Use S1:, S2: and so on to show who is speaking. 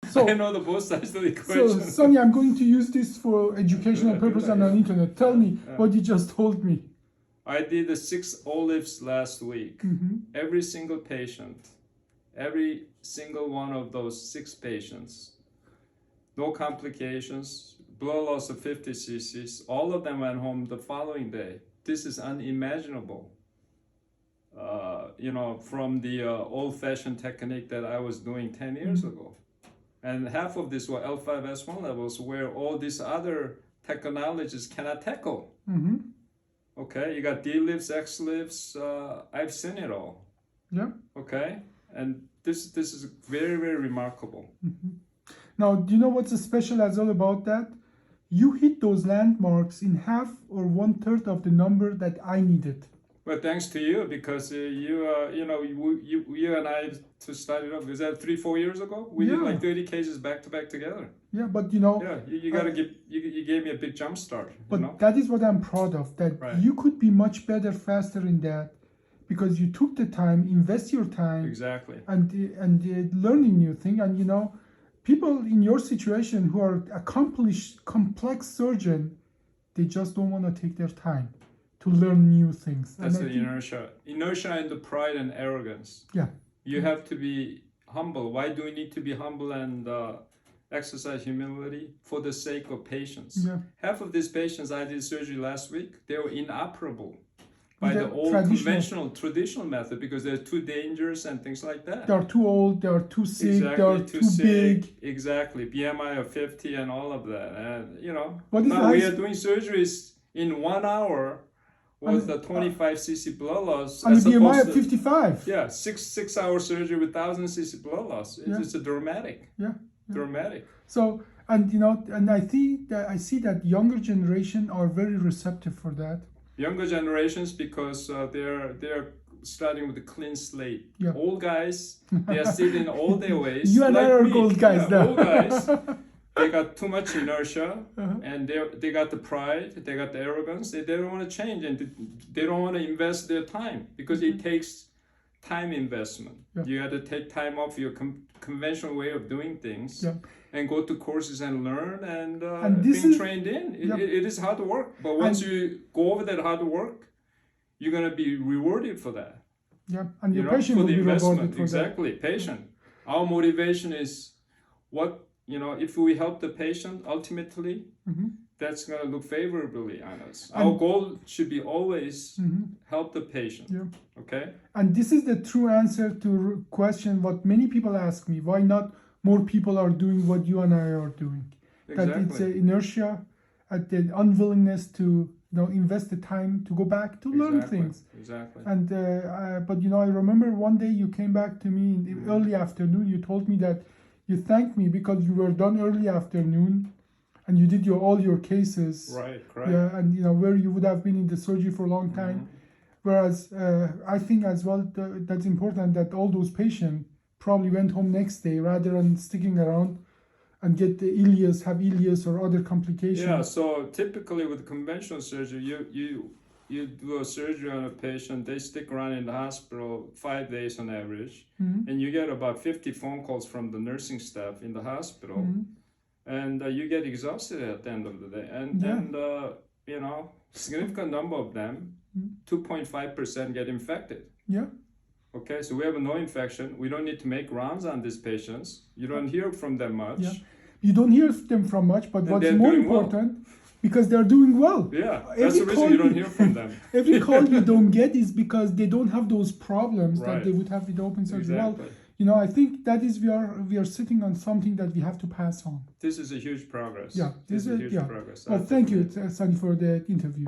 S1: So,
S2: I know the both sides of the
S1: so
S2: equation.
S1: Sonny, I'm going to use this for educational
S2: Good,
S1: purpose
S2: good
S1: and on
S2: idea.
S1: internet. Tell me
S2: Yeah.
S1: what you just told me.
S2: I did the 6 OLLIFs last week. Every single patient, every single one of those 6 patients, no complications, blood loss of 50 cc's, all of them went home the following day. This is unimaginable. From the old-fashioned technique that I was doing 10 years ago. And half of this were L5S1 levels where all these other technologies cannot tackle. Okay, you got D-lifts, X-lifts, I've seen it all.
S1: Yeah.
S2: Okay, and this is very, very remarkable.
S1: Now, do you know what's special as well about that? You hit those landmarks in half or 1/3 of the number that I needed.
S2: Well, thanks to you, because you and I to start it up. Was that 3-4 years ago? We did like 30 cases back to back together.
S1: Yeah, but you know.
S2: Yeah, you gotta give. You gave me a big jump start.
S1: But that is what I'm proud of. That you could be much better, faster in that, because you took the time, invest your time.
S2: Exactly.
S1: And learning new thing. And you know, people in your situation who are accomplished, complex surgeon, they just don't want to take their time to learn new things.
S2: That's the inertia and the pride and arrogance.
S1: Yeah.
S2: You have to be humble. Why do we need to be humble and exercise humility? For the sake of patients.
S1: Yeah.
S2: Half of these patients I did surgery last week, they were inoperable by the old traditional method because they're too dangerous and things like that.
S1: They're too old, they're too sick, they're too big.
S2: Exactly, BMI of 50 and all of that. And
S1: now
S2: we are doing surgeries in 1 hour with a 25 cc blood loss.
S1: And a BMI of 55.
S2: Yeah, 6 hour surgery with 1,000 cc blood loss. It's a dramatic.
S1: Yeah.
S2: Dramatic.
S1: So, and I see that younger generation are very receptive for that.
S2: Younger generations, because they're starting with a clean slate.
S1: Yeah.
S2: Old guys, they are still in all their ways.
S1: You and I are old guys now.
S2: Old guys, they got too much inertia, and they got the pride, they got the arrogance. They don't want to change, and they don't want to invest their time because it takes time investment.
S1: Yeah.
S2: You have to take time off your conventional way of doing things.
S1: Yeah.
S2: And go to courses and learn and
S1: being
S2: trained in. It is hard work, but once you go over that hard work, you're going to be rewarded for that.
S1: Yeah, and your patient will be rewarded for
S2: exactly.
S1: that.
S2: Patient. Our motivation is if we help the patient, ultimately, that's going to look favorably on us. Our goal should be always help the patient.
S1: Yeah.
S2: Okay?
S1: And this is the true answer to question what many people ask me, why not more people are doing what you and I are doing?
S2: Exactly.
S1: That it's inertia, the unwillingness to invest the time to go back to learn things.
S2: Exactly.
S1: And but I remember one day you came back to me in the early afternoon. You told me that you thanked me because you were done early afternoon, and you did all your cases.
S2: Right. Correct.
S1: Yeah, and where you would have been in the surgery for a long time. Whereas I think as well that's important that all those patients probably went home next day rather than sticking around and get the ileus or other complications.
S2: Yeah, so typically with conventional surgery, you do a surgery on a patient, they stick around in the hospital 5 days on average, and you get about 50 phone calls from the nursing staff in the hospital, and you get exhausted at the end of the day. And significant number of them, 2.5% get infected.
S1: Yeah.
S2: Okay, so we have no infection. We don't need to make rounds on these patients. You don't hear from them much.
S1: Yeah. You don't hear them from much, but
S2: And
S1: what's more important, because they're doing well.
S2: Yeah, that's the reason you don't hear from them.
S1: Every call you don't get is because they don't have those problems that they would have with open surgery.
S2: Exactly.
S1: Well, I think that is we are sitting on something that we have to pass on.
S2: This is a huge progress.
S1: Yeah,
S2: this is a huge progress.
S1: Well, thank you, Sunny, for the interview.